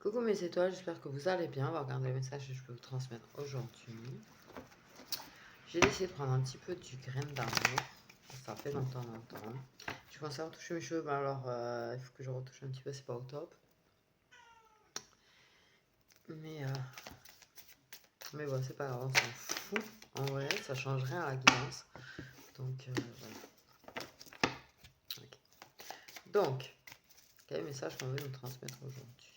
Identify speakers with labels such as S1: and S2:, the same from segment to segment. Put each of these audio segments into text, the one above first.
S1: Coucou mes étoiles, j'espère que vous allez bien. On va regarder le message que je peux vous transmettre aujourd'hui. J'ai décidé de prendre un petit peu du grain d'amour. Ça fait longtemps. Je commence à retoucher mes cheveux, mais alors il faut que je retouche un petit peu, c'est pas au top. Mais bon, c'est pas grave, on s'en fout. En vrai, ça change rien à la guidance. Donc voilà. Okay. Donc, quel message qu'on veut nous transmettre aujourd'hui?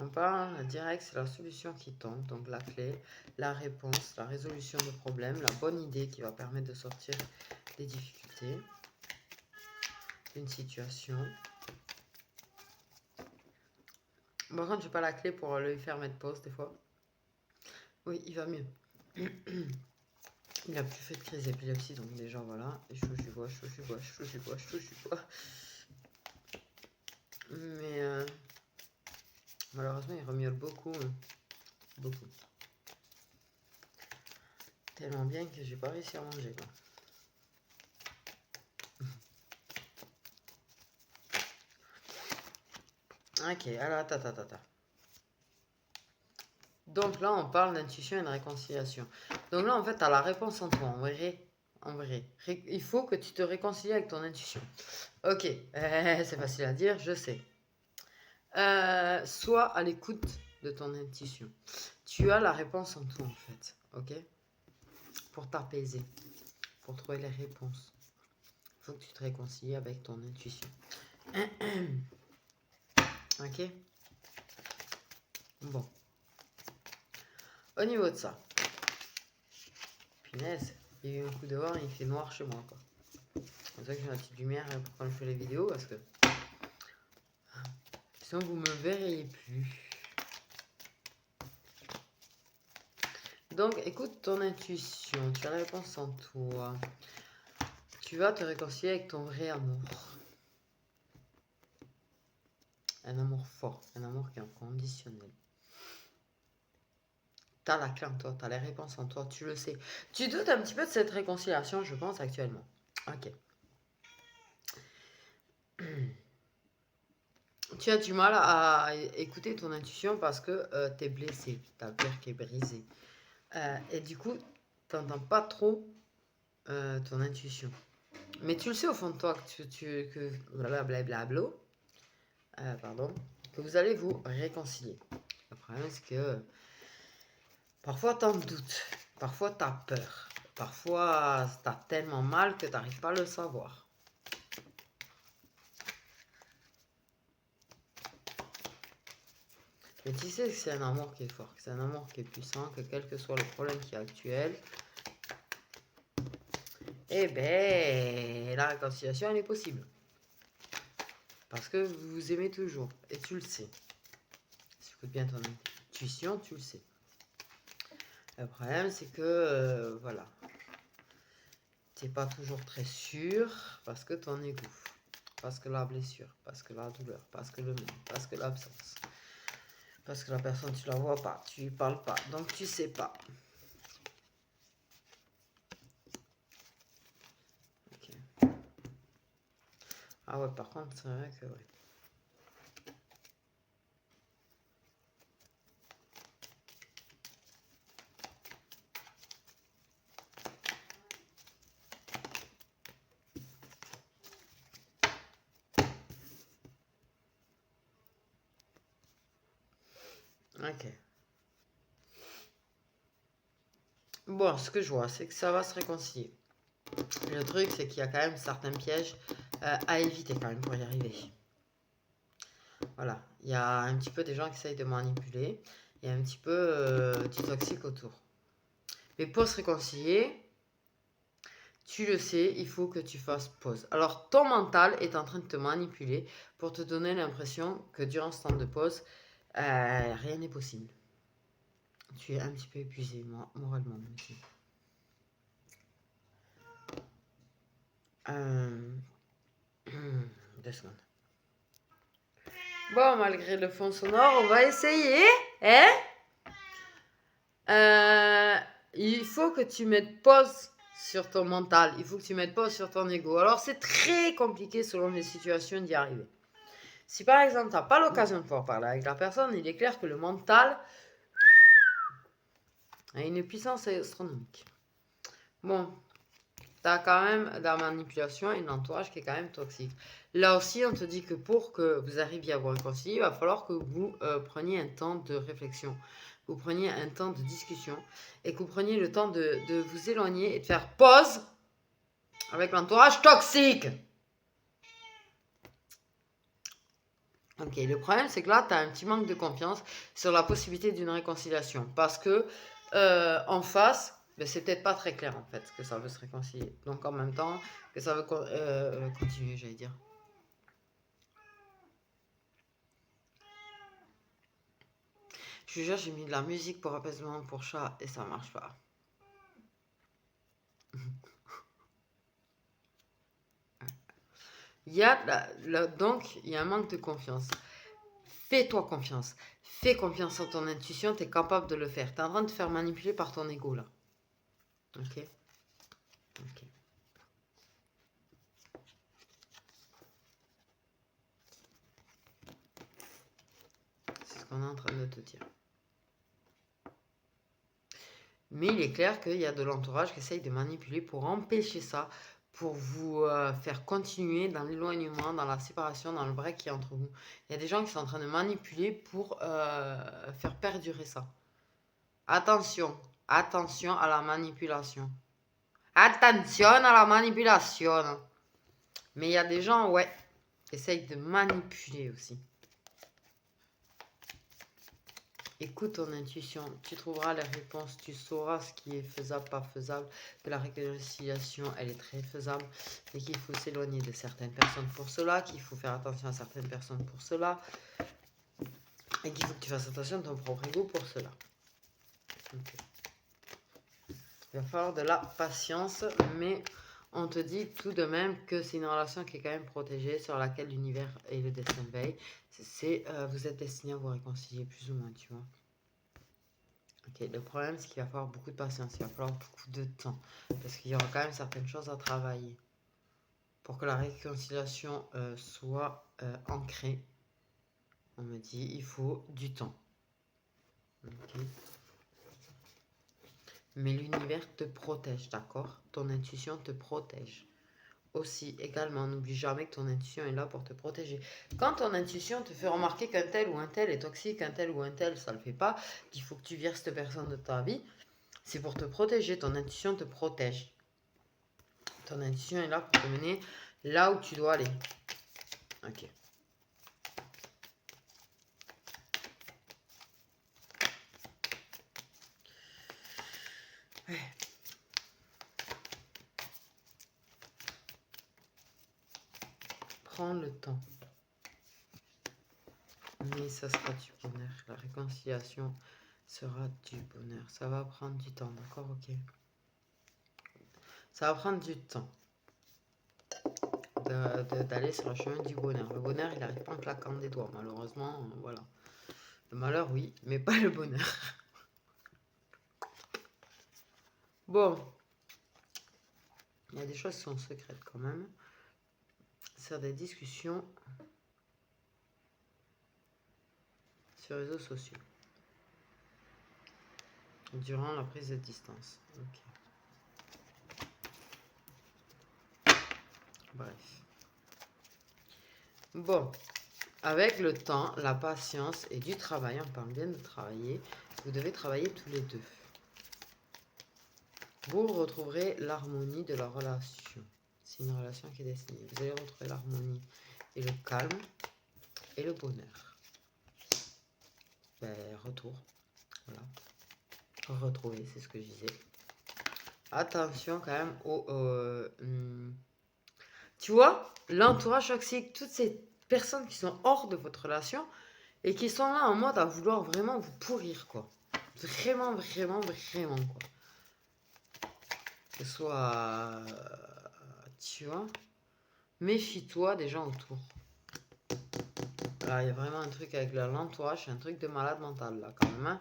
S1: On parle direct, c'est la solution qui tombe, donc la clé, la réponse, la résolution de problèmes, la bonne idée qui va permettre de sortir des difficultés, d'une situation. Par contre, j'ai pas la clé pour lui faire mettre pause des fois. Oui, il va mieux. Il a plus fait de crise d'épilepsie, donc déjà voilà. Et je touche du bois. Mais malheureusement, il remiole beaucoup. Beaucoup. Tellement bien que j'ai pas réussi à manger, quoi. Ok, alors attends. Donc là, on parle d'intuition et de réconciliation. Donc là, en fait, tu as la réponse en toi, en vrai. Il faut que tu te réconcilies avec ton intuition. Ok, c'est facile à dire, je sais. Sois à l'écoute de ton intuition. Tu as la réponse en toi, en fait. Ok? Pour t'apaiser, pour trouver les réponses. Il faut que tu te réconcilies avec ton intuition. Ok? Bon. Au niveau de ça. Punaise, il y a eu un coup de vent et il fait noir chez moi, quoi. C'est pour ça que j'ai la petite lumière pour quand je fais les vidéos, parce que sinon vous me verriez plus. Donc écoute ton intuition, tu as la réponse en toi. Tu vas te réconcilier avec ton vrai amour. Un amour fort, un amour qui est inconditionnel. Tu as la clé en toi, tu as les réponses en toi, tu le sais. Tu doutes un petit peu de cette réconciliation, je pense, actuellement. Ok. Tu as du mal à écouter ton intuition parce que tu es blessé, ta pierre qui est brisée. Et du coup, tu n'entends pas trop ton intuition. Mais tu le sais au fond de toi que vous allez vous réconcilier. Le problème, c'est que parfois, tu en doutes. Parfois, tu as peur. Parfois, tu as tellement mal que tu n'arrives pas à le savoir. Mais tu sais que c'est un amour qui est fort, que c'est un amour qui est puissant, que quel que soit le problème qui est actuel, eh ben, la réconciliation, elle est possible. Parce que vous vous aimez toujours, et tu le sais. Si tu écoutes bien ton intuition, tu le sais. Le problème, c'est que, voilà, t'es pas toujours très sûr, parce que ton ego, parce que la blessure, parce que la douleur, parce que le manque, parce que l'absence, parce que la personne, tu la vois pas, tu lui parles pas, donc tu sais pas. Ok. Ah ouais, par contre, c'est vrai que, ouais. Ok. Bon, ce que je vois, c'est que ça va se réconcilier. Le truc, c'est qu'il y a quand même certains pièges à éviter quand même pour y arriver. Voilà, il y a un petit peu des gens qui essayent de manipuler, il y a un petit peu du toxique autour. Mais pour se réconcilier, tu le sais, il faut que tu fasses pause. Alors, ton mental est en train de te manipuler pour te donner l'impression que durant ce temps de pause, rien n'est possible. Tu es un petit peu épuisé moralement aussi. 2 secondes. Bon, malgré le fond sonore, on va essayer. Hein? Il faut que tu mettes pause sur ton mental. Il faut que tu mettes pause sur ton ego. Alors, c'est très compliqué selon les situations d'y arriver. Si par exemple, tu n'as pas l'occasion de pouvoir parler avec la personne, il est clair que le mental a une puissance astronomique. Bon, tu as quand même de la manipulation et un entourage qui est quand même toxique. Là aussi, on te dit que pour que vous arriviez à vous réconcilier, il va falloir que vous preniez un temps de réflexion, que vous preniez un temps de discussion et que vous preniez le temps de vous éloigner et de faire pause avec l'entourage toxique. Ok, le problème, c'est que là, tu as un petit manque de confiance sur la possibilité d'une réconciliation. Parce que en face, ben, c'est peut-être pas très clair, en fait, que ça veut se réconcilier. Donc, en même temps, que ça veut continuer, j'allais dire. Je te jure, j'ai mis de la musique pour apaisement pour chat et ça marche pas. Donc, il y a un manque de confiance. Fais-toi confiance. Fais confiance en ton intuition, tu es capable de le faire. Tu es en train de te faire manipuler par ton ego, là. Ok. Ok. C'est ce qu'on est en train de te dire. Mais il est clair qu'il y a de l'entourage qui essaye de manipuler pour empêcher ça, pour vous faire continuer dans l'éloignement, dans la séparation, dans le break qui est entre vous. Il y a des gens qui sont en train de manipuler pour faire perdurer ça. Attention, attention à la manipulation. Attention à la manipulation. Mais il y a des gens, ouais, qui essayent de manipuler aussi. Écoute ton intuition, tu trouveras les réponses, tu sauras ce qui est faisable, pas faisable, que la réconciliation, elle est très faisable, et qu'il faut s'éloigner de certaines personnes pour cela, qu'il faut faire attention à certaines personnes pour cela, et qu'il faut que tu fasses attention à ton propre ego pour cela. Okay. Il va falloir de la patience, mais on te dit tout de même que c'est une relation qui est quand même protégée, sur laquelle l'univers et le destin veillent. Vous êtes destinés à vous réconcilier plus ou moins, tu vois. Ok, le problème, c'est qu'il va falloir beaucoup de patience, il va falloir beaucoup de temps, parce qu'il y aura quand même certaines choses à travailler. Pour que la réconciliation soit ancrée, on me dit, il faut du temps. Okay. Mais l'univers te protège, d'accord? Ton intuition te protège. Aussi, également, n'oublie jamais que ton intuition est là pour te protéger. Quand ton intuition te fait remarquer qu'un tel ou un tel est toxique, un tel ou un tel, ça le fait pas, qu'il faut que tu vires cette personne de ta vie, c'est pour te protéger. Ton intuition te protège. Ton intuition est là pour te mener là où tu dois aller. Ok. Ouais. Prends le temps. Mais ça sera du bonheur. La réconciliation sera du bonheur. Ça va prendre du temps, d'accord? Ok. Ça va prendre du temps d'aller sur le chemin du bonheur. Le bonheur, il n'arrive pas en claquant des doigts, malheureusement. Voilà. Le malheur, oui, mais pas le bonheur. Bon. Il y a des choses qui sont secrètes quand même. Sur des discussions sur les réseaux sociaux. Durant la prise de distance. Ok. Bref. Bon. Avec le temps, la patience et du travail, on parle bien de travailler, vous devez travailler tous les deux. Vous retrouverez l'harmonie de la relation. C'est une relation qui est destinée. Vous allez retrouver l'harmonie et le calme et le bonheur. Ben, retour. Voilà. Retrouver, c'est ce que je disais. Attention quand même au... tu vois, l'entourage toxique, toutes ces personnes qui sont hors de votre relation et qui sont là en mode à vouloir vraiment vous pourrir, quoi. Vraiment, vraiment, vraiment, quoi. Que ce soit... tu vois, méfie-toi des gens autour. Là, il y a vraiment un truc avec l'entourage, c'est un truc de malade mental, là, quand même. Hein.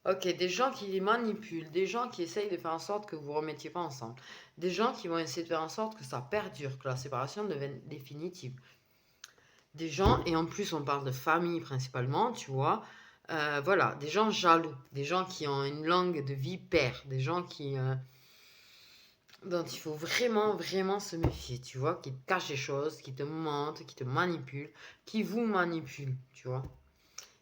S1: Ok, des gens qui les manipulent, des gens qui essayent de faire en sorte que vous ne remettiez pas ensemble, des gens qui vont essayer de faire en sorte que ça perdure, que la séparation devienne définitive. Des gens, et en plus on parle de famille principalement, tu vois, voilà, des gens jaloux, des gens qui ont une langue de vipère, des gens dont il faut vraiment, vraiment se méfier, tu vois, qui te cachent des choses, qui te mentent, qui te manipulent, qui vous manipulent, tu vois.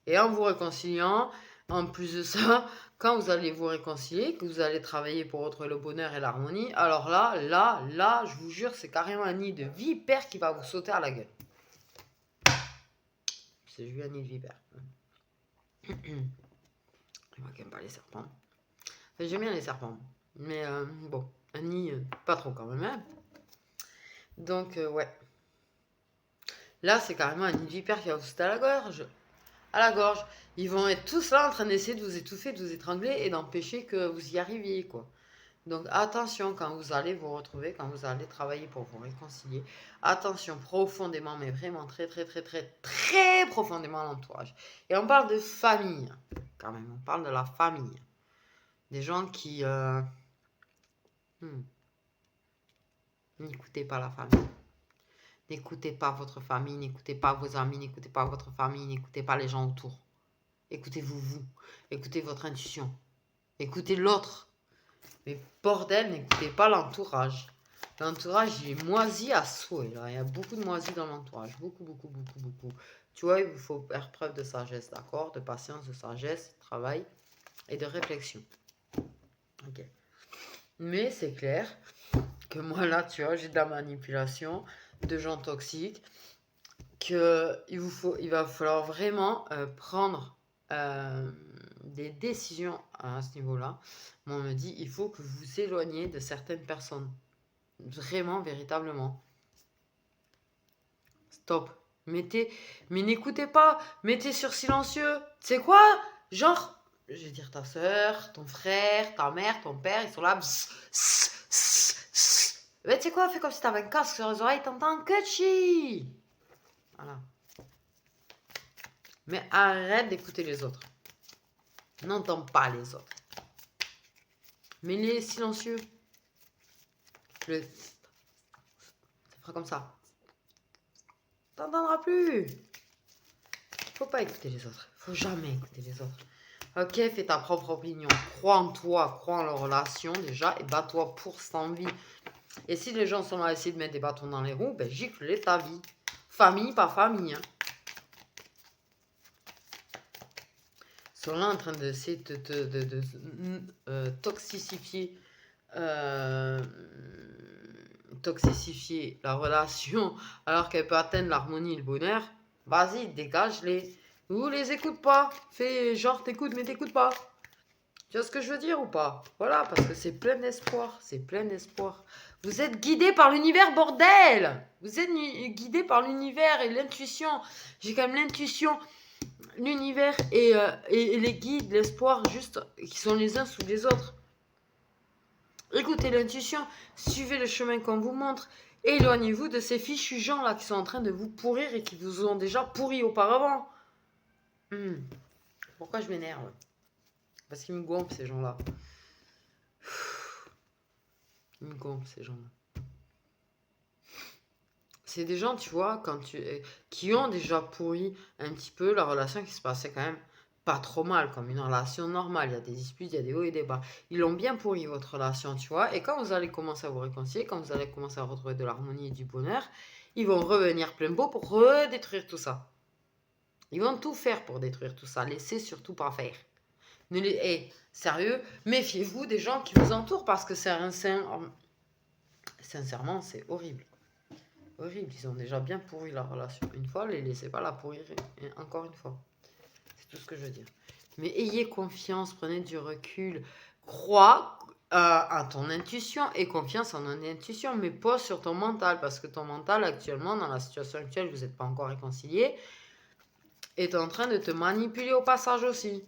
S1: Et en vous réconciliant, en plus de ça, quand vous allez vous réconcilier, que vous allez travailler pour retrouver le bonheur et l'harmonie, alors là, je vous jure, c'est carrément un nid de vipère qui va vous sauter à la gueule. C'est juste un nid de vipère. Moi qui n'aime pas les serpents. Enfin, j'aime bien les serpents. Mais bon, un nid, pas trop quand même. Hein. Donc, ouais. Là, c'est carrément un nid de vipère qui va vous sauter à la gorge. À la gorge. Ils vont être tous là en train d'essayer de vous étouffer, de vous étrangler et d'empêcher que vous y arriviez, quoi. Donc attention quand vous allez vous retrouver, quand vous allez travailler pour vous réconcilier. Attention profondément, mais vraiment très très très très très profondément à l'entourage. Et on parle de famille, quand même. On parle de la famille. Des gens qui... N'écoutez pas la famille. N'écoutez pas votre famille, n'écoutez pas vos amis, n'écoutez pas votre famille, n'écoutez pas les gens autour. Écoutez-vous, vous. Écoutez votre intuition. Écoutez l'autre. Mais bordel, n'écoutez pas l'entourage. L'entourage, il est moisi à souhait. Là. Il y a beaucoup de moisis dans l'entourage. Beaucoup, beaucoup, beaucoup, beaucoup. Tu vois, il vous faut faire preuve de sagesse, d'accord? De patience, de sagesse, de travail et de réflexion. Ok. Mais c'est clair que moi, là, tu vois, j'ai de la manipulation, de gens toxiques, il va falloir vraiment prendre des décisions à ce niveau-là. Moi, on me dit, il faut que vous vous éloigniez de certaines personnes. Vraiment, véritablement. Stop. Mais n'écoutez pas. Mettez sur silencieux. C'est quoi? Genre, je vais dire ta soeur, ton frère, ta mère, ton père, ils sont là. Mais tu sais quoi? Fais comme si t'avais un casque sur les oreilles, t'entends que chi. Voilà. Mais arrête d'écouter les autres. N'entends pas les autres. Mais les silencieux. Ça fera comme ça. T'entendras plus. Faut pas écouter les autres. Faut jamais écouter les autres. Ok, fais ta propre opinion. Crois en toi, crois en leur relation déjà et bats-toi pour cette envie. Et si les gens sont là à essayer de mettre des bâtons dans les roues, ben gifle-les ta vie. Famille, pas famille. Hein. Ils sont là en train d'essayer de toxifier la relation alors qu'elle peut atteindre l'harmonie et le bonheur. Vas-y, dégage-les. Ou les écoute pas. Fais genre t'écoutes mais t'écoutes pas. Tu vois ce que je veux dire ou pas? Voilà, parce que c'est plein d'espoir. C'est plein d'espoir. Vous êtes guidé par l'univers, bordel! Vous êtes guidé par l'univers et l'intuition. J'ai quand même l'intuition, l'univers et les guides, l'espoir, juste, qui sont les uns sous les autres. Écoutez l'intuition, suivez le chemin qu'on vous montre. Éloignez-vous de ces fichus gens là qui sont en train de vous pourrir et qui vous ont déjà pourri auparavant. Pourquoi je m'énerve? Parce qu'ils me gonflent ces gens-là. Ils me gonflent ces gens-là. C'est des gens, tu vois, qui ont déjà pourri un petit peu la relation qui se passait quand même pas trop mal, comme une relation normale. Il y a des disputes, il y a des hauts et des bas. Ils l'ont bien pourri, votre relation, tu vois. Et quand vous allez commencer à vous réconcilier, quand vous allez commencer à retrouver de l'harmonie et du bonheur, ils vont revenir plein beau pour redétruire tout ça. Ils vont tout faire pour détruire tout ça. Laissez surtout pas faire. Sérieux, méfiez-vous des gens qui vous entourent parce que sincèrement, c'est horrible. Horrible, ils ont déjà bien pourri la relation une fois, les laissez pas la pourrir encore une fois. C'est tout ce que je veux dire. Mais ayez confiance, prenez du recul, crois à ton intuition et confiance en ton intuition, mais pas sur ton mental, parce que ton mental actuellement, dans la situation actuelle, vous n'êtes pas encore réconciliés, est en train de te manipuler au passage aussi.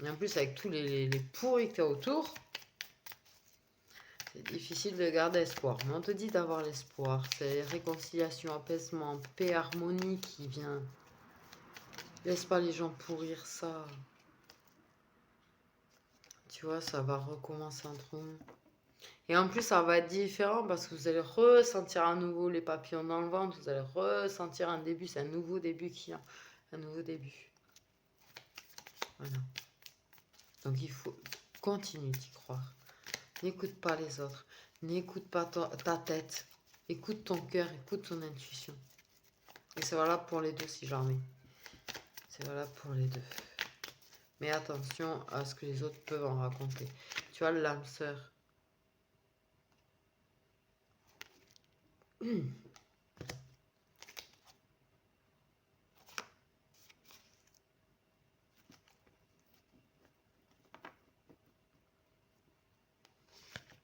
S1: Et en plus, avec tous les pourris que tu as autour, c'est difficile de garder espoir. Mais on te dit d'avoir l'espoir. C'est réconciliation, apaisement, paix, harmonie qui vient. Laisse pas les gens pourrir ça. Tu vois, ça va recommencer entre vous. Et en plus, ça va être différent parce que vous allez ressentir à nouveau les papillons dans le ventre. Vous allez ressentir un début. C'est un nouveau début qui a. Un nouveau début. Voilà. Donc il faut continuer d'y croire. N'écoute pas les autres. N'écoute pas ta tête. Écoute ton cœur, écoute ton intuition. Et c'est valable pour les deux si jamais. C'est valable pour les deux. Mais attention à ce que les autres peuvent en raconter. Tu vois, l'âme sœur. Il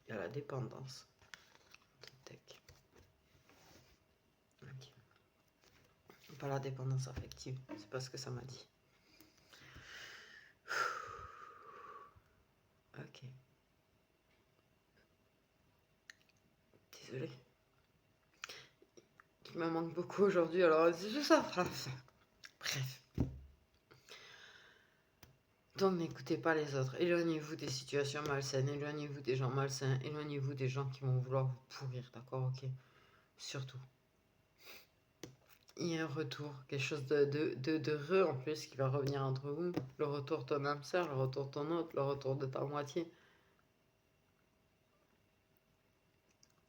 S1: y a la dépendance. Okay. Pas la dépendance affective. C'est pas ce que ça m'a dit. Ok. Désolée. Il me manque beaucoup aujourd'hui, alors c'est juste ça. Bref. Donc n'écoutez pas les autres. Éloignez-vous des situations malsaines. Éloignez-vous des gens malsains. Éloignez-vous des gens qui vont vouloir vous pourrir. D'accord? Ok. Surtout. Il y a un retour. Quelque chose de heureux en plus qui va revenir entre vous. Le retour de ton âme sœur, le retour de ton autre, le retour de ta moitié.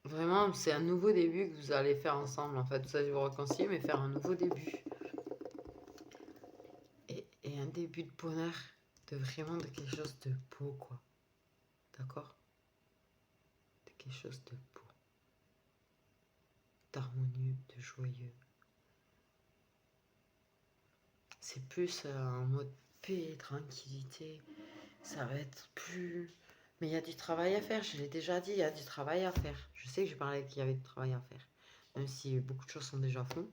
S1: Vraiment, c'est un nouveau début que vous allez faire ensemble, en fait. Vous allez vous réconcilier, mais faire un nouveau début. Et un début de bonheur, de vraiment de quelque chose de beau, quoi. D'accord? De quelque chose de beau. D'harmonieux, de joyeux. C'est plus en mode paix, tranquillité. Ça va être plus... Mais il y a du travail à faire, je l'ai déjà dit, il y a du travail à faire. Je sais que j'ai parlé qu'il y avait du travail à faire. Même si beaucoup de choses sont déjà faites.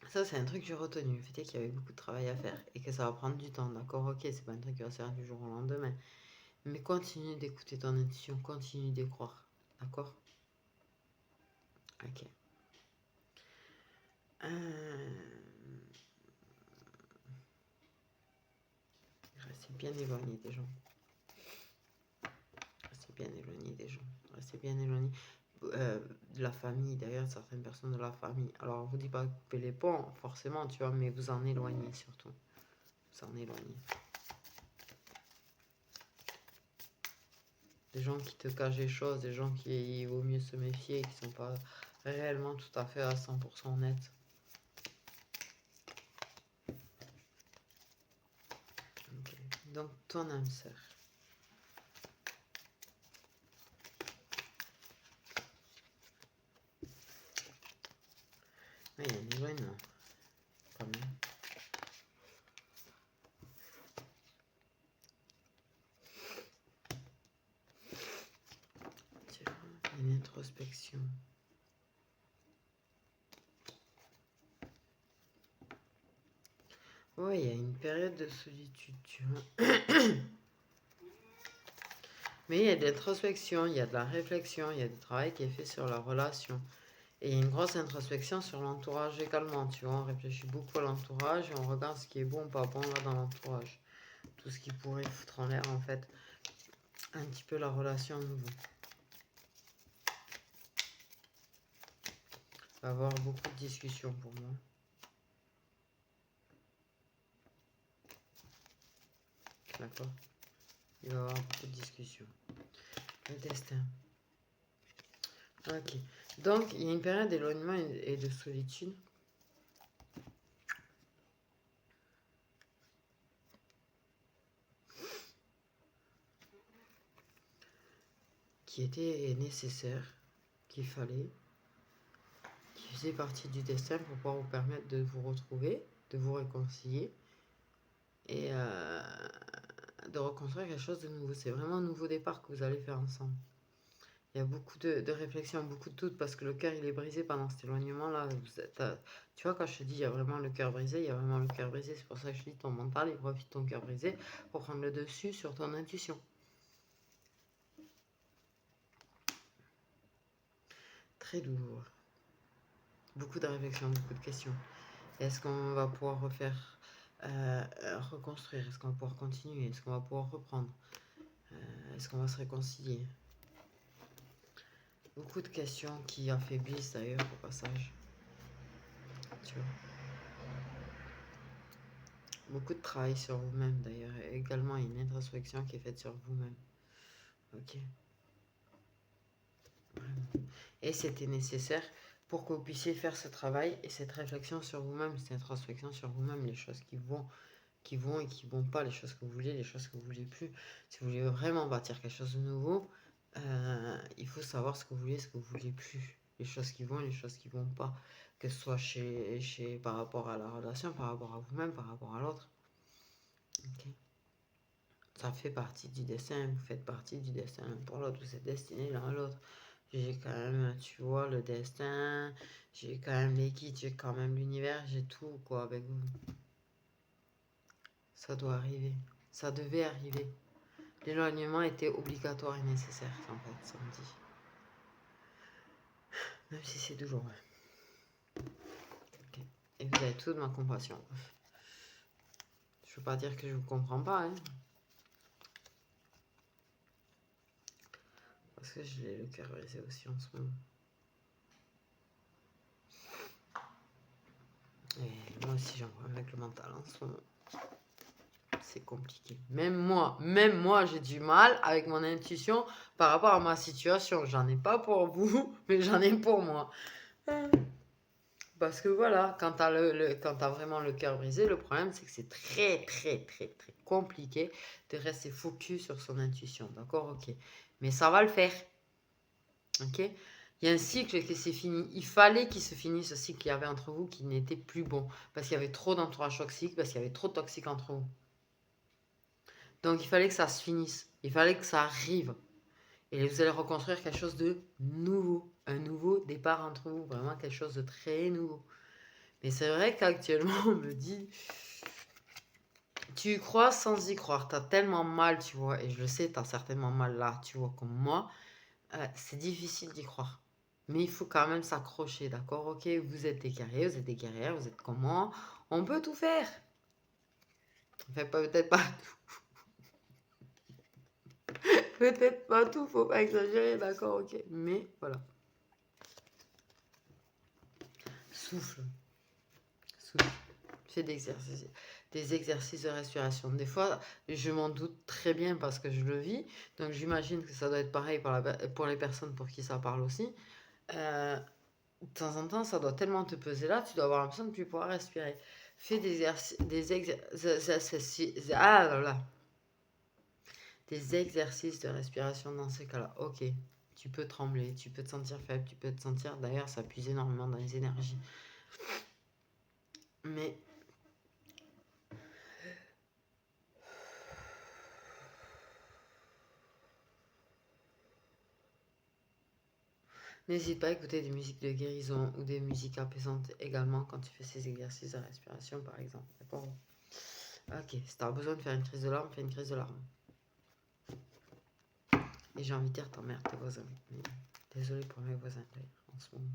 S1: Ça, c'est un truc que j'ai retenu. Le fait est qu'il y avait beaucoup de travail à faire et que ça va prendre du temps. D'accord? Ok, c'est pas un truc qui va se faire du jour au lendemain. Mais continue d'écouter ton intuition, continue d'y croire. D'accord? Ok. Restez bien éloigné des gens. Restez bien éloigné des gens. Restez bien éloigné de la famille, d'ailleurs, certaines personnes de la famille. Alors, on vous dit pas couper les ponts, forcément, tu vois, mais vous en éloignez surtout. Vous en éloignez. Des gens qui te cachent des choses, des gens qui il vaut mieux se méfier, qui sont pas réellement tout à fait à 100% honnêtes. Okay. Donc, ton âme sœur. Ah, il y a un éloignement. Quand même. Tiens, une introspection. Oui, il y a une période de solitude, tu vois. Mais il y a de l'introspection, il y a de la réflexion, il y a du travail qui est fait sur la relation. Et il y a une grosse introspection sur l'entourage également, tu vois. On réfléchit beaucoup à l'entourage et on regarde ce qui est bon ou pas bon là dans l'entourage. Tout ce qui pourrait foutre en l'air, en fait, un petit peu la relation à nouveau. Il va y avoir beaucoup de discussions pour moi. D'accord? Il va y avoir beaucoup de discussions. Le destin. Ok. Donc, il y a une période d'éloignement et de solitude. Qui était nécessaire, qu'il fallait, qui faisait partie du destin pour pouvoir vous permettre de vous retrouver, de vous réconcilier et de reconstruire quelque chose de nouveau. C'est vraiment un nouveau départ que vous allez faire ensemble. Il y a beaucoup de réflexions, beaucoup de doutes parce que le cœur il est brisé pendant cet éloignement-là. Tu vois, quand je te dis il y a vraiment le cœur brisé, il y a vraiment le cœur brisé. C'est pour ça que je dis ton mental, il profite de ton cœur brisé pour prendre le dessus sur ton intuition. Très lourd. Beaucoup de réflexions, beaucoup de questions. Est-ce qu'on va pouvoir refaire reconstruire? Est-ce qu'on va pouvoir continuer? Est-ce qu'on va pouvoir reprendre? Est-ce qu'on va se réconcilier? Beaucoup de questions qui affaiblissent d'ailleurs au passage. Tu vois. Beaucoup de travail sur vous-même d'ailleurs. Et également une introspection qui est faite sur vous-même. Ok. Vraiment. Et c'était nécessaire pour que vous puissiez faire ce travail et cette réflexion sur vous-même, cette introspection sur vous-même, les choses qui vont et qui vont pas, les choses que vous voulez, les choses que vous voulez plus. Si vous voulez vraiment bâtir quelque chose de nouveau, il faut savoir ce que vous voulez, ce que vous voulez plus. Les choses qui vont et les choses qui vont pas. Que ce soit par rapport à la relation, par rapport à vous-même, par rapport à l'autre. Ok. Ça fait partie du destin, vous faites partie du destin pour l'autre, vous êtes destiné l'un à l'autre. J'ai quand même, tu vois, le destin, j'ai quand même les guides, j'ai quand même l'univers, j'ai tout quoi avec vous. Ça doit arriver, ça devait arriver. L'éloignement était obligatoire et nécessaire, en fait, ça me dit. Même si c'est douloureux. Okay. Et vous avez toute ma compassion. Je veux pas dire que je vous comprends pas, hein. Parce que j'ai le cœur brisé aussi en ce moment. Et moi aussi j'en vois avec le mental en ce moment. C'est compliqué. Même moi, j'ai du mal avec mon intuition par rapport à ma situation. J'en ai pas pour vous, mais j'en ai pour moi. Parce que voilà, quand t'as vraiment le cœur brisé, le problème c'est que c'est très compliqué de rester focus sur son intuition. D'accord, ok. Mais ça va le faire. Ok. Il y a un cycle qui s'est fini. Il fallait qu'il se finisse ce cycle qu'il y avait entre vous qui n'était plus bon. Parce qu'il y avait trop d'entourage toxique, parce qu'il y avait trop de toxique entre vous. Donc il fallait que ça se finisse. Il fallait que ça arrive. Et vous allez reconstruire quelque chose de nouveau. Un nouveau départ entre vous. Vraiment quelque chose de très nouveau. Mais c'est vrai qu'actuellement, on me dit... Tu y crois sans y croire. T'as tellement mal, tu vois. Et je le sais, t'as certainement mal là, tu vois, comme moi. C'est difficile d'y croire. Mais il faut quand même s'accrocher, d'accord? Ok, vous êtes des guerriers, vous êtes des guerrières, vous êtes comment? On peut tout faire. Enfin, peut-être pas peut-être pas tout, faut pas exagérer, d'accord, ok. Mais voilà. Souffle. Souffle. Fais des exercices de respiration. Des fois, je m'en doute très bien parce que je le vis. Donc j'imagine que ça doit être pareil pour les personnes pour qui ça parle aussi. De temps en temps, ça doit tellement te peser là, tu dois avoir l'impression de ne plus pouvoir respirer. Fais des exercices de respiration dans ces cas-là. Ok, tu peux trembler, tu peux te sentir faible, tu peux te sentir, d'ailleurs, ça puise énormément dans les énergies. Mais n'hésite pas à écouter des musiques de guérison ou des musiques apaisantes également quand tu fais ces exercices de respiration, par exemple. D'accord? Ok, si tu as besoin de faire une crise de larmes, fais une crise de larmes. Et j'ai envie de dire, t'emmerdes tes voisins. Mais désolé pour mes voisins d'ailleurs en ce moment.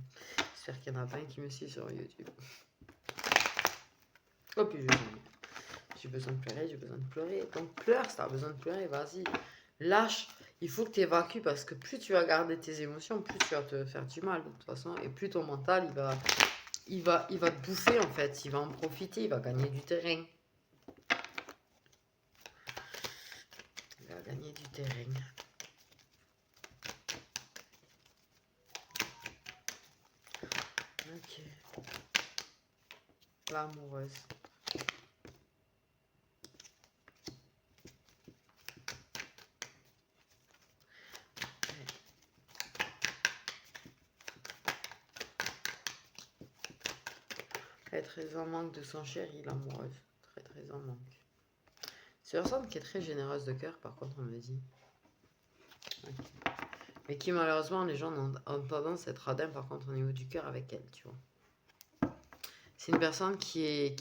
S1: J'espère qu'il y en a pas un qui me suit sur YouTube. Oh puis j'ai besoin de pleurer, j'ai besoin de pleurer. Donc pleure si t'as besoin de pleurer, vas-y. Lâche. Il faut que tu évacues parce que plus tu vas garder tes émotions, plus tu vas te faire du mal de toute façon. Et plus ton mental, il va te bouffer en fait. Il va en profiter, il va gagner du terrain. Il va gagner du terrain. Ok. L'amoureuse. Elle est très en manque de son chéri, l'amoureuse. Très en manque. C'est une personne qui est très généreuse de cœur, par contre, on me dit. Okay. Mais qui, malheureusement, les gens ont tendance à être radins, par contre, au niveau du cœur avec elle, tu vois. C'est une personne qui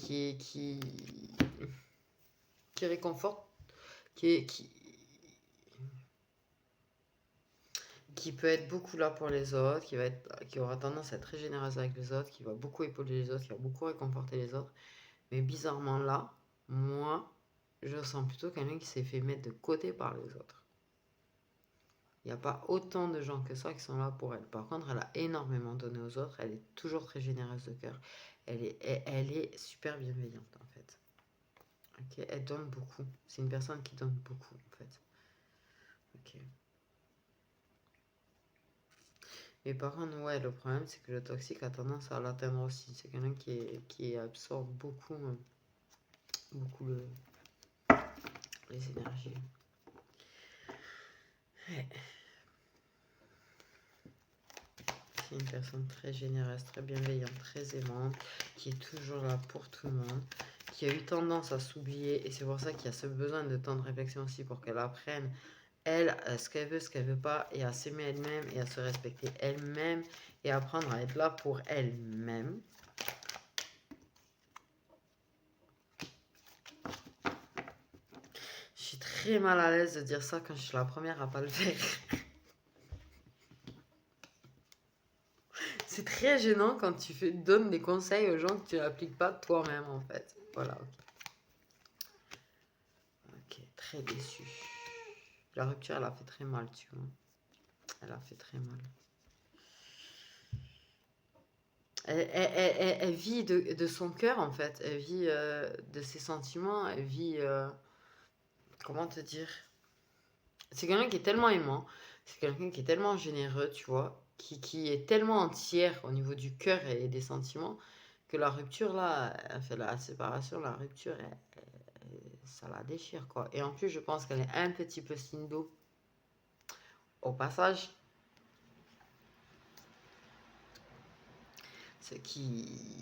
S1: réconforte, qui peut être beaucoup là pour les autres, qui aura tendance à être très généreuse avec les autres, qui va beaucoup épauler les autres, qui va beaucoup réconforter les autres. Mais bizarrement là, moi, je sens plutôt quelqu'un qui s'est fait mettre de côté par les autres. Il n'y a pas autant de gens que ça qui sont là pour elle. Par contre, elle a énormément donné aux autres. Elle est toujours très généreuse de cœur. Elle est super bienveillante, en fait. Ok, elle donne beaucoup. C'est une personne qui donne beaucoup, en fait. Ok. Mais par contre, ouais, le problème, c'est que le toxique a tendance à l'atteindre aussi. C'est quelqu'un qui absorbe beaucoup, beaucoup les énergies. Ouais. C'est une personne très généreuse, très bienveillante, très aimante, qui est toujours là pour tout le monde, qui a eu tendance à s'oublier. Et c'est pour ça qu'il y a ce besoin de temps de réflexion aussi pour qu'elle apprenne, elle, ce qu'elle veut pas, et à s'aimer elle-même, et à se respecter elle-même, et apprendre à être là pour elle-même. Je suis très mal à l'aise de dire ça quand je suis la première à pas le faire. C'est très gênant quand tu donnes des conseils aux gens que tu n'appliques pas toi-même, en fait. Voilà, ok. Ok, très déçue. La rupture, elle a fait très mal, tu vois. Elle a fait très mal. Elle vit de son cœur, en fait. Elle vit de ses sentiments. Elle vit... comment te dire? C'est quelqu'un qui est tellement aimant. C'est quelqu'un qui est tellement généreux, tu vois. Qui est tellement entière au niveau du cœur et des sentiments que la rupture, là, elle fait la séparation, la rupture, ça la déchire, quoi. Et en plus, je pense qu'elle est un petit peu sindo au passage. Ce qui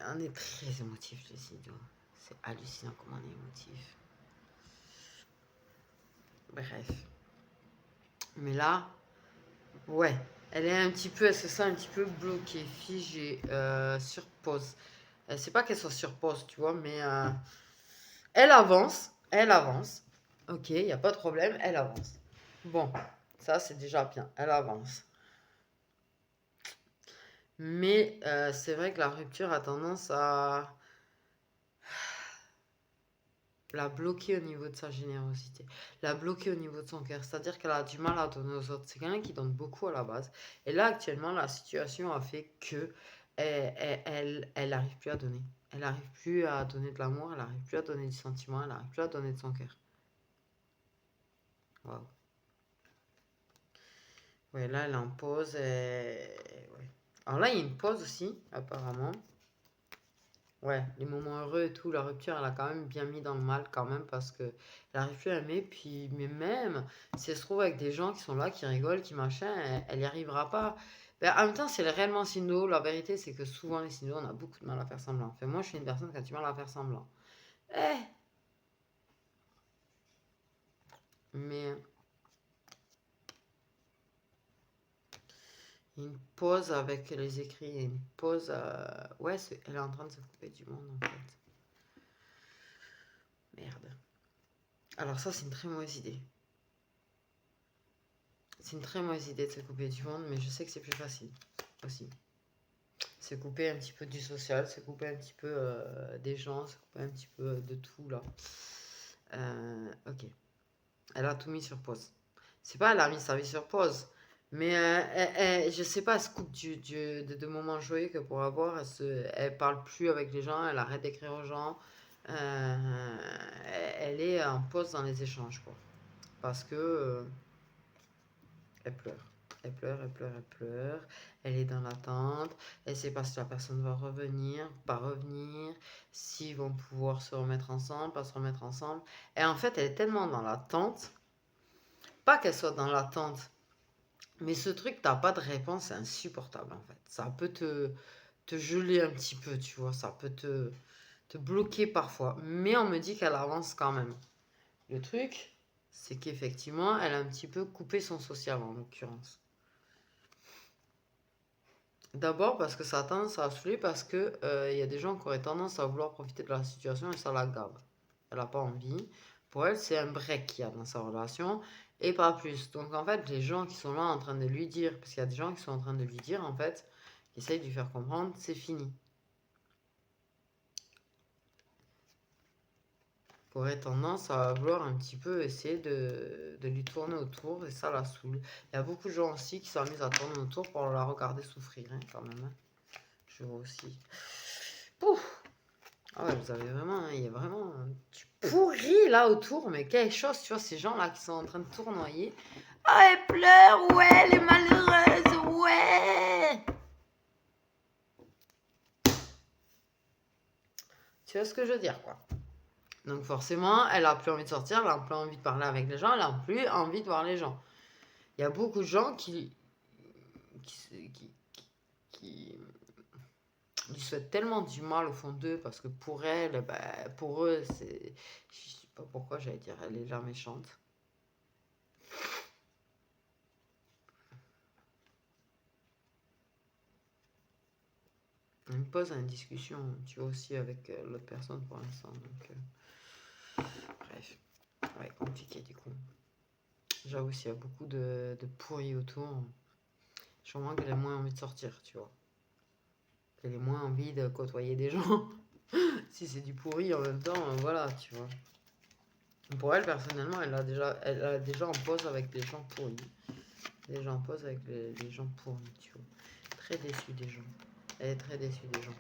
S1: on est très émotif, les sindo. C'est hallucinant comment on est émotif. Bref. Mais là, ouais, elle se sent un petit peu bloquée, figée, sur pause. C'est pas qu'elle soit sur pause, tu vois, mais elle avance, elle avance. Ok, il n'y a pas de problème, elle avance. Bon, ça c'est déjà bien, elle avance. Mais c'est vrai que la rupture a tendance à la bloquer au niveau de sa générosité, la bloquer au niveau de son cœur. C'est-à-dire qu'elle a du mal à donner aux autres. C'est quelqu'un qui donne beaucoup à la base. Et là, actuellement, la situation a fait que elle n'arrive plus à donner. Elle n'arrive plus à donner de l'amour, elle n'arrive plus à donner du sentiment, elle n'arrive plus à donner de son cœur. Waouh. Ouais, là, elle est en pause. Ouais. Alors là, il y a une pause aussi, apparemment. Ouais, les moments heureux et tout, la rupture, elle a quand même bien mis dans le mal quand même parce que elle n'arrive plus à aimer. Puis, mais même si elle se trouve avec des gens qui sont là, qui rigolent, qui machin, elle n'y arrivera pas. Ben, en même temps, c'est réellement sindo. La vérité, c'est que souvent, les sindos, on a beaucoup de mal à faire semblant. Enfin, moi, je suis une personne qui a du mal à faire semblant. Eh, mais une pause avec les écrits, une pause. Ouais, elle est en train de se couper du monde en fait. Merde. Alors, ça, c'est une très mauvaise idée. C'est une très mauvaise idée de se couper du monde, mais je sais que c'est plus facile aussi. Se couper un petit peu du social, se couper un petit peu des gens, se couper un petit peu de tout là. Ok. Elle a tout mis sur pause. C'est pas elle a mis sa vie sur pause, mais je sais pas, elle se coupe de moments joyeux que pour avoir. Elle parle plus avec les gens, elle arrête d'écrire aux gens. Elle est en pause dans les échanges quoi. Parce que elle pleure. Elle pleure, elle pleure, elle pleure. Elle est dans l'attente. Elle sait pas si la personne va revenir, pas revenir, s'ils vont pouvoir se remettre ensemble, pas se remettre ensemble. Et en fait, elle est tellement dans l'attente, pas qu'elle soit dans l'attente, mais ce truc, t'as pas de réponse, c'est insupportable en fait. Ça peut te geler un petit peu, tu vois. Ça peut te bloquer parfois. Mais on me dit qu'elle avance quand même. Le truc, c'est qu'effectivement, elle a un petit peu coupé son social en l'occurrence. D'abord parce que ça a tendance à saouler, parce que y a des gens qui auraient tendance à vouloir profiter de la situation et ça la gave. Elle n'a pas envie. Pour elle, c'est un break qu'il y a dans sa relation et pas plus. Donc en fait, les gens qui sont là en train de lui dire, parce qu'il y a des gens qui sont en train de lui dire en fait, qui essayent de lui faire comprendre, c'est fini. qui aurait tendance à vouloir un petit peu essayer de lui tourner autour, et ça la saoule. Il y a beaucoup de gens aussi qui s'amusent à tourner autour pour la regarder souffrir, hein, quand même. Hein. Je vois aussi. Pouf! Ah ouais, vous avez vraiment, il y a vraiment du pourri là autour, mais quelque chose, tu vois, ces gens-là qui sont en train de tournoyer. Ah, elle pleure, ouais, elle est malheureuse, ouais! Tu vois ce que je veux dire, quoi. Donc forcément, elle a plus envie de sortir, elle a plus envie de parler avec les gens, elle a plus envie de voir les gens. Il y a beaucoup de gens qui lui souhaitent tellement du mal au fond d'eux parce que pour elle, ben, pour eux, c'est... Je sais pas pourquoi j'allais dire, elle est la méchante. On me pose une discussion, tu vois, aussi avec l'autre personne pour l'instant. Donc, bref, ouais, compliqué du coup. J'avoue, s'il y a beaucoup de pourris autour, sûrement qu'elle a moins envie de sortir, tu vois. Elle a moins envie de côtoyer des gens. Si c'est du pourri en même temps, voilà, tu vois. Pour elle, personnellement, elle a déjà en pause avec les gens pourris. Déjà en pause avec les gens pourris, tu vois. Très déçue des gens. Elle est très déçue des gens.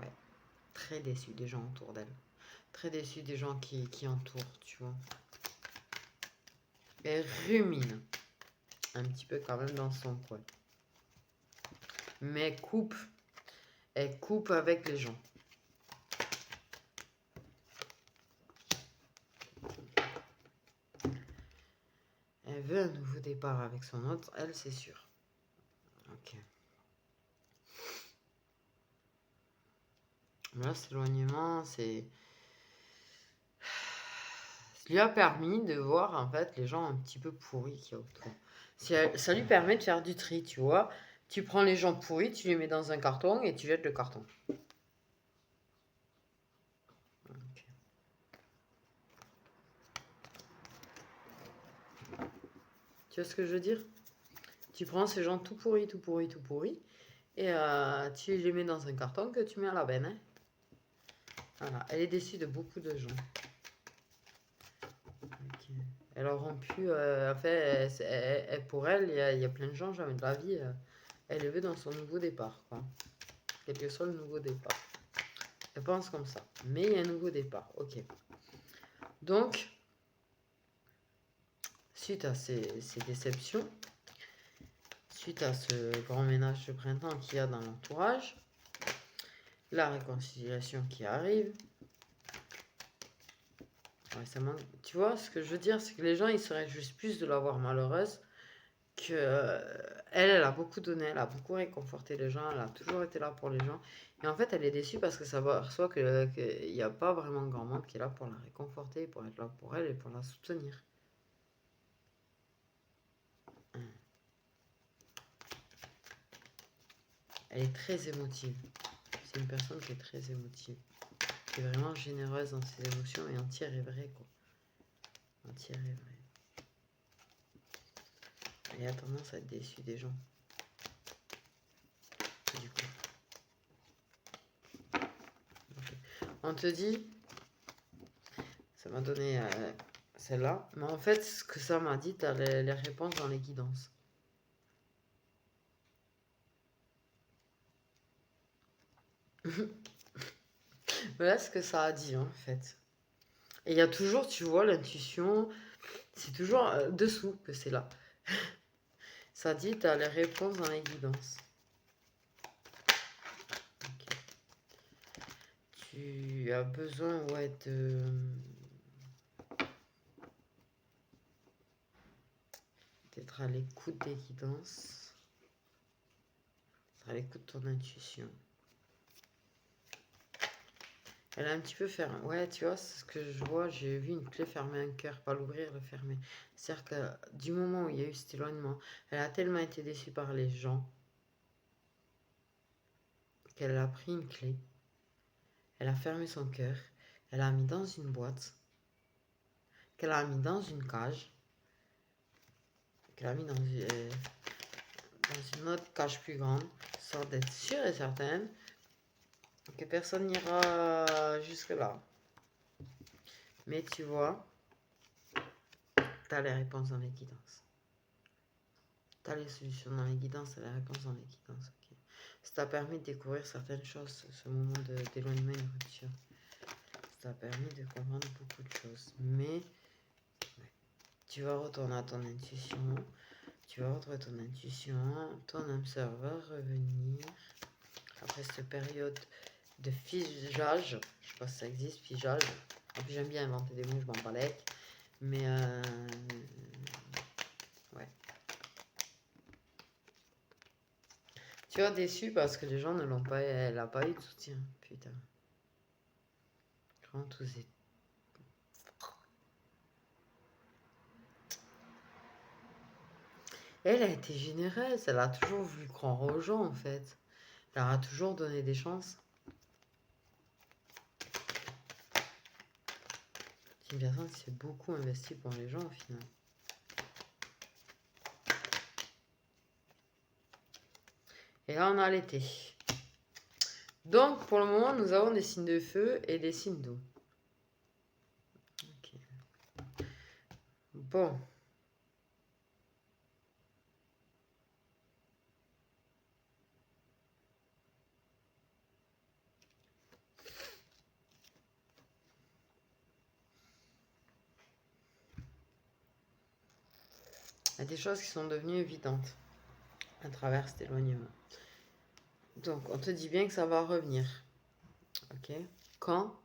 S1: Ouais. Très déçue des gens autour d'elle. Très déçue des gens qui entourent, tu vois. Elle rumine un petit peu quand même dans son coin. Mais elle coupe avec les gens. Elle veut un nouveau départ avec son autre, elle, c'est sûr. Ok. Là, cet éloignement, c'est... Ça lui a permis de voir, en fait, les gens un petit peu pourris qu'il y a autour. Ça lui permet de faire du tri, tu vois. Tu prends les gens pourris, tu les mets dans un carton et tu jettes le carton. Okay. Tu vois ce que je veux dire? Tu prends ces gens tout pourris, tout pourris, tout pourris, et tu les mets dans un carton que tu mets à la benne. Hein. Voilà, elle est déçue de beaucoup de gens. Okay. Elle aura pu, en fait, pour elle, il y a plein de gens, jamais de la vie, elle est veut dans son nouveau départ, quoi. Quel que soit le nouveau départ. Elle pense comme ça. Mais il y a un nouveau départ, ok. Donc, suite à ces déceptions, suite à ce grand ménage de printemps qu'il y a dans l'entourage, la réconciliation qui arrive, ouais, ça manque. Tu vois, ce que je veux dire, c'est que les gens, ils seraient juste plus de la voir malheureuse que elle a beaucoup donné, elle a beaucoup réconforté les gens, elle a toujours été là pour les gens. Et en fait, elle est déçue parce que ça s'aperçoit qu'il n'y a pas vraiment grand monde qui est là pour la réconforter, pour être là pour elle et pour la soutenir. Elle est très émotive. C'est une personne qui est très émotive. Qui est vraiment généreuse dans ses émotions et entière et vraie, quoi. Entière et vraie. Elle a tendance à être déçue des gens. Du coup. Okay. On te dit, ça m'a donné celle-là, mais en fait, ce que ça m'a dit, t'as les réponses dans les guidances. Voilà ce que ça a dit, en fait. Et il y a toujours, tu vois, l'intuition, c'est toujours dessous que c'est là. Ça dit, t'as les réponses dans les guidances. Okay. Tu as besoin, ouais, d'être à l'écoute des guidances, d'être à l'écoute de ton intuition. Elle a un petit peu fermé. Ouais, tu vois, c'est ce que je vois. J'ai vu une clé fermer un cœur, pas l'ouvrir, le fermer. C'est-à-dire que du moment où il y a eu cet éloignement, elle a tellement été déçue par les gens qu'elle a pris une clé. Elle a fermé son cœur. Elle l'a mis dans une boîte. Qu'elle a mis dans une cage. Qu'elle a mis dans une autre cage plus grande. Sans d'être sûre et certaine que personne n'ira jusque-là. Mais tu vois, tu as les réponses dans les guidances. Tu as les solutions dans les guidances, tu as les réponses dans les guidances. Okay. Ça t'a permis de découvrir certaines choses, ce moment d'éloignement et de rupture. Ça t'a permis de comprendre beaucoup de choses. Mais ouais, tu vas retourner à ton intuition. Tu vas retrouver ton intuition. Ton âme sœur va revenir. Après cette période de figeage, je sais pas si ça existe, figeage. En plus, j'aime bien inventer des mots, je m'en balèque. Mais ouais. Tu es déçu parce que les gens ne l'ont pas, elle n'a pas eu de soutien. Putain. Comment tout est. Elle a été généreuse, elle a toujours voulu croire aux gens en fait. Elle leur a toujours donné des chances. C'est une personne qui s'est beaucoup investie pour les gens au final. Et là on a l'été. Donc pour le moment nous avons des signes de feu et des signes d'eau. Ok. Bon. Il y a des choses qui sont devenues évidentes à travers cet éloignement. Donc on te dit bien que ça va revenir. Ok. Quand?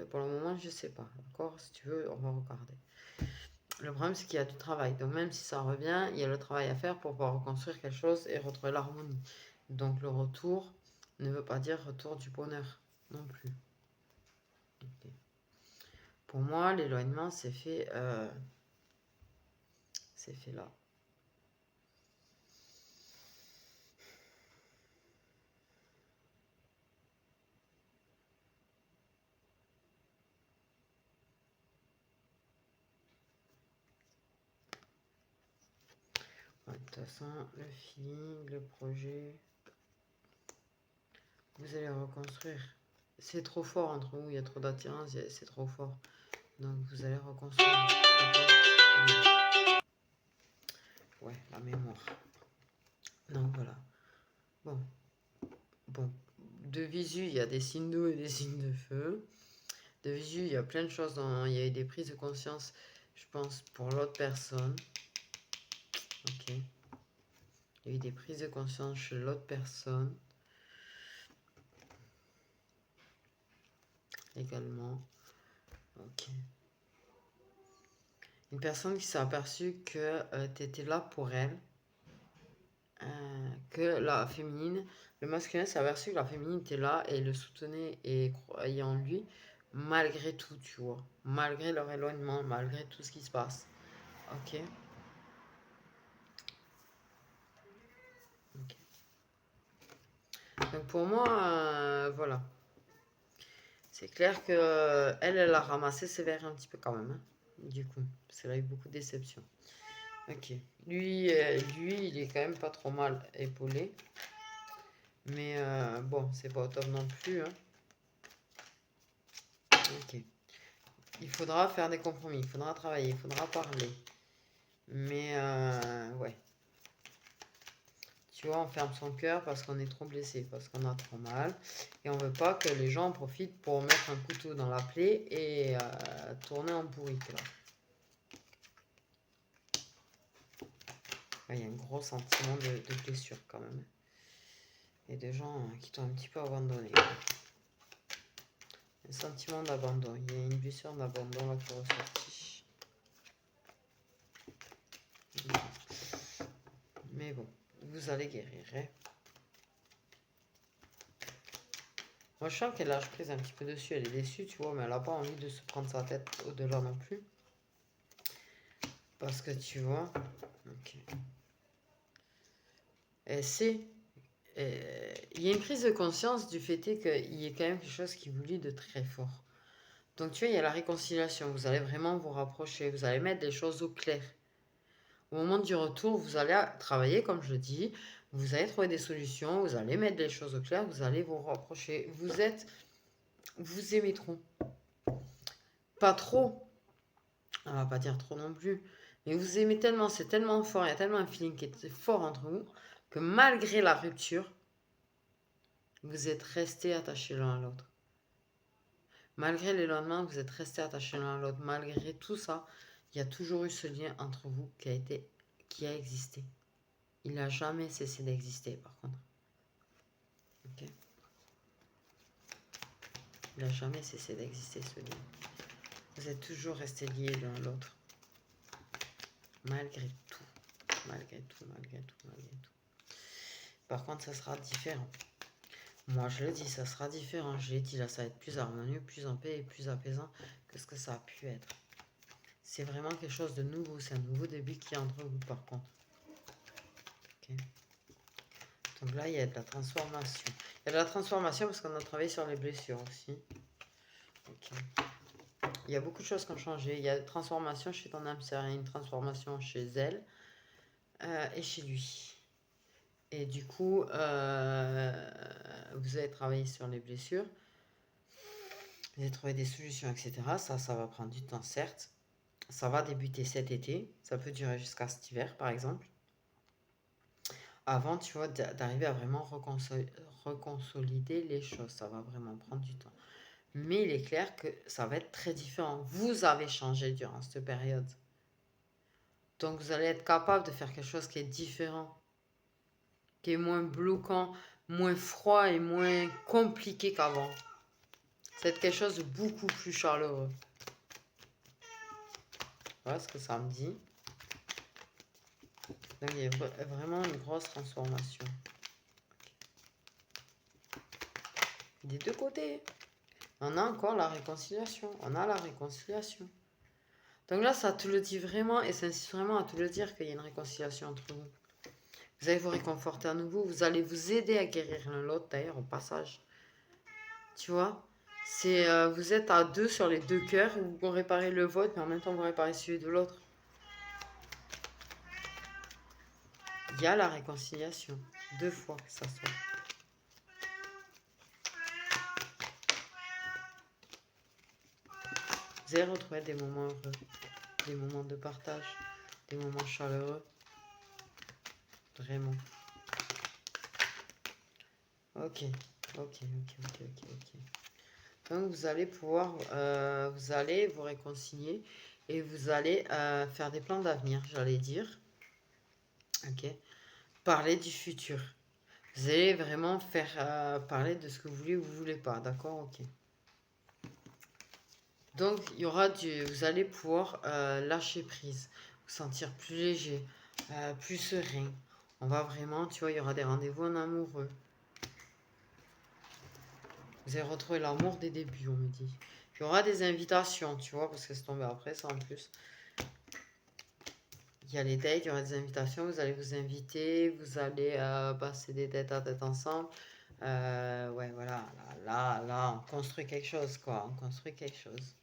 S1: Pour le moment je sais pas. Encore si tu veux on va regarder. Le problème, c'est qu'il y a du travail. Donc, même si ça revient, il y a le travail à faire pour pouvoir reconstruire quelque chose et retrouver l'harmonie. Donc, le retour ne veut pas dire retour du bonheur non plus. Okay. Pour moi, l'éloignement s'est fait là. Ouais, de toute façon, le feeling, le projet, vous allez reconstruire. C'est trop fort entre vous, il y a trop d'attirance, c'est trop fort. Donc, vous allez reconstruire. Ouais, la mémoire. Donc, voilà. Bon. De visu, il y a des signes d'eau et des signes de feu. De visu, il y a plein de choses. Il y a eu des prises de conscience, je pense, pour l'autre personne. Ok. Il y a eu des prises de conscience chez l'autre personne. Également. Ok. Une personne qui s'est aperçue que tu étais là pour elle. Que la féminine, le masculin s'est aperçu que la féminine était là et le soutenait et croyait en lui, malgré tout, tu vois. Malgré leur éloignement, malgré tout ce qui se passe. Ok. Ok. Donc pour moi, voilà. C'est clair que elle a ramassé ses verres un petit peu quand même, hein, du coup. Parce qu'elle a eu beaucoup de déceptions. Ok. Lui, il est quand même pas trop mal épaulé. Mais bon, c'est pas au top non plus. Hein. Ok. Il faudra faire des compromis, il faudra travailler, il faudra parler. Mais ouais. Tu vois, on ferme son cœur parce qu'on est trop blessé, parce qu'on a trop mal. Et on veut pas que les gens en profitent pour mettre un couteau dans la plaie et tourner en bourrique. Là. Ouais, il y a un gros sentiment de blessure quand même. Et des gens qui t'ont un petit peu abandonné. Un sentiment d'abandon. Il y a une blessure d'abandon là qui est ressortie. Mais bon, vous allez guérir. Hein. Moi, je sens qu'elle lâche prise un petit peu dessus. Elle est déçue, tu vois, mais elle n'a pas envie de se prendre sa tête au-delà non plus. Parce que tu vois, ok. Elle sait. Il y a une prise de conscience du fait qu'il y a quand même quelque chose qui vous lie de très fort. Donc, tu vois, il y a la réconciliation. Vous allez vraiment vous rapprocher. Vous allez mettre les choses au clair. Au moment du retour, vous allez travailler, comme je le dis. Vous allez trouver des solutions, vous allez mettre les choses au clair, vous allez vous rapprocher. Vous aimez trop. Pas trop, on va pas dire trop non plus, mais vous aimez tellement, c'est tellement fort, il y a tellement un feeling qui est fort entre vous, que malgré la rupture, vous êtes restés attachés l'un à l'autre. Malgré les lendemains, vous êtes restés attachés l'un à l'autre. Malgré tout ça, il y a toujours eu ce lien entre vous qui a existé. Il n'a jamais cessé d'exister, par contre. Ok. Il n'a jamais cessé d'exister, ce lien. Vous êtes toujours restés liés l'un à l'autre. Malgré tout. Malgré tout, malgré tout, malgré tout. Par contre, ça sera différent. Moi, je le dis, ça sera différent. Je l'ai dit, là, ça va être plus harmonieux, plus en paix et plus apaisant que ce que ça a pu être. C'est vraiment quelque chose de nouveau. C'est un nouveau début qui est entre vous, par contre. Ok. Donc là, il y a de la transformation. Il y a de la transformation parce qu'on a travaillé sur les blessures aussi. Ok. Il y a beaucoup de choses qui ont changé. Il y a une transformation chez ton âme sœur, il y a une transformation chez elle et chez lui. Et du coup, vous avez travaillé sur les blessures. Vous avez trouvé des solutions, etc. Ça va prendre du temps, certes. Ça va débuter cet été. Ça peut durer jusqu'à cet hiver, par exemple. Avant, tu vois, d'arriver à vraiment reconsolider les choses. Ça va vraiment prendre du temps. Mais il est clair que ça va être très différent. Vous avez changé durant cette période. Donc, vous allez être capable de faire quelque chose qui est différent, qui est moins bloquant, moins froid et moins compliqué qu'avant. C'est quelque chose de beaucoup plus chaleureux. Voilà ce que ça me dit. Donc, il y a vraiment une grosse transformation. Des deux côtés. On a encore la réconciliation. On a la réconciliation. Donc là, ça te le dit vraiment et ça insiste vraiment à te le dire qu'il y a une réconciliation entre vous. Vous allez vous réconforter à nouveau. Vous allez vous aider à guérir l'un l'autre, d'ailleurs, au passage. Tu vois, vous êtes à deux sur les deux cœurs. Vous réparez le vôtre, mais en même temps, vous réparez celui de l'autre. Il y a la réconciliation. 2 fois que ça soit. Vous allez retrouver des moments heureux, des moments de partage, des moments chaleureux. Vraiment. Ok. Donc vous allez pouvoir, vous allez vous réconcilier et vous allez faire des plans d'avenir, j'allais dire. Ok. Parler du futur. Vous allez vraiment faire parler de ce que vous voulez ou vous voulez pas, d'accord? Ok. Donc, il y aura vous allez pouvoir lâcher prise, vous sentir plus léger, plus serein. On va vraiment, tu vois, il y aura des rendez-vous en amoureux. Vous allez retrouver l'amour des débuts, on me dit. Il y aura des invitations, tu vois, parce que c'est tombé après ça en plus. Il y a les dates, il y aura des invitations, vous allez vous inviter, vous allez passer des têtes à tête ensemble. Ouais, voilà, là, on construit quelque chose, quoi. On construit quelque chose.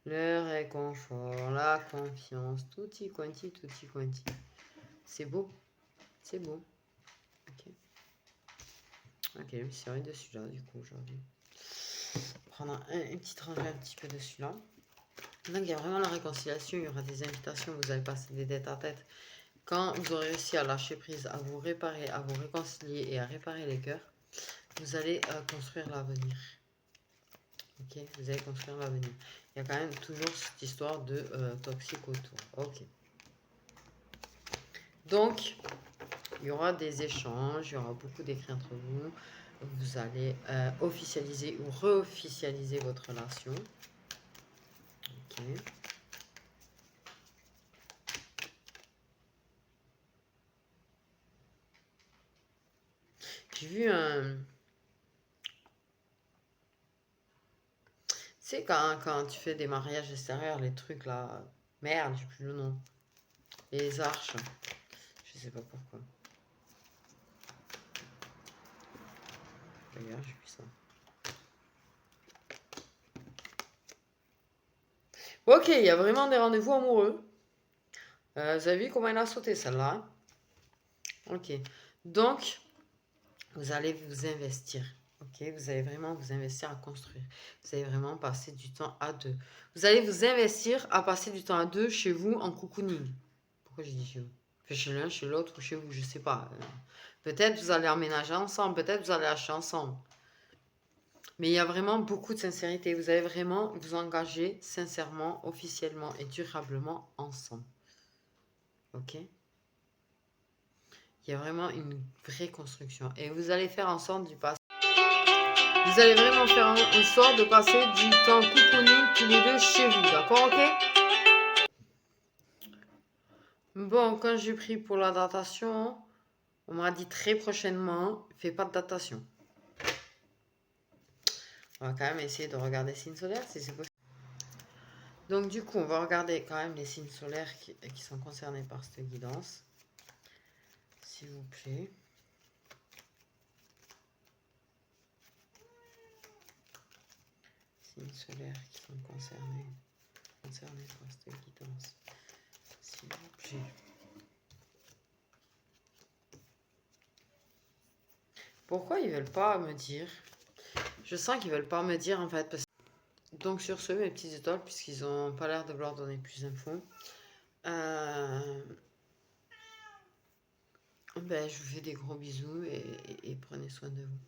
S1: Le réconfort, la confiance, tutti quanti, tutti quanti. C'est beau. C'est beau. Ok. Ok, je me suis servi de celui-là, du coup, aujourd'hui. Prendre une petite rangée un petit peu de celui-là. Donc, il y a vraiment la réconciliation, il y aura des invitations, vous allez passer des têtes à tête. Quand vous aurez réussi à lâcher prise, à vous réparer, à vous réconcilier et à réparer les cœurs, vous allez construire l'avenir. Ok, vous allez construire l'avenir. Il y a quand même toujours cette histoire de toxique autour. Ok. Donc, il y aura des échanges, il y aura beaucoup d'écrits entre vous. Vous allez officialiser ou re-officialiser votre relation. Ok. J'ai vu un... Tu sais, quand tu fais des mariages extérieurs, les trucs là... Merde, j'ai plus le nom. Les arches. Je sais pas pourquoi. D'ailleurs, j'ai vu ça. Ok, il y a vraiment des rendez-vous amoureux. Vous avez vu comment elle a sauté celle-là, hein? Ok. Donc, vous allez vous investir. Ok, vous allez vraiment vous investir à construire. Vous allez vraiment passer du temps à deux. Vous allez vous investir à passer du temps à deux chez vous en cocooning. Pourquoi j'ai dit chez vous? Enfin, chez l'un, chez l'autre ou chez vous, je sais pas. Peut-être vous allez emménager ensemble, peut-être vous allez acheter ensemble. Mais il y a vraiment beaucoup de sincérité. Vous allez vraiment vous engager sincèrement, officiellement et durablement ensemble. Ok? Il y a vraiment une vraie construction. Et vous allez faire en sorte du passé. Vous allez vraiment faire en sorte de passer du temps cocooning tous les deux chez vous. D'accord? Ok? Bon, quand j'ai pris pour la datation, on m'a dit très prochainement, fais pas de datation. On va quand même essayer de regarder les signes solaires si c'est possible. Donc du coup, on va regarder quand même les signes solaires qui sont concernés par cette guidance. S'il vous plaît. Signes solaires qui sont concernés par cette guidance. S'il vous plaît. Pourquoi ils veulent pas me dire? Je sens qu'ils veulent pas me dire en fait. Donc sur ce, mes petites étoiles, puisqu'ils ont pas l'air de vouloir donner plus d'infos, ben, je vous fais des gros bisous et prenez soin de vous.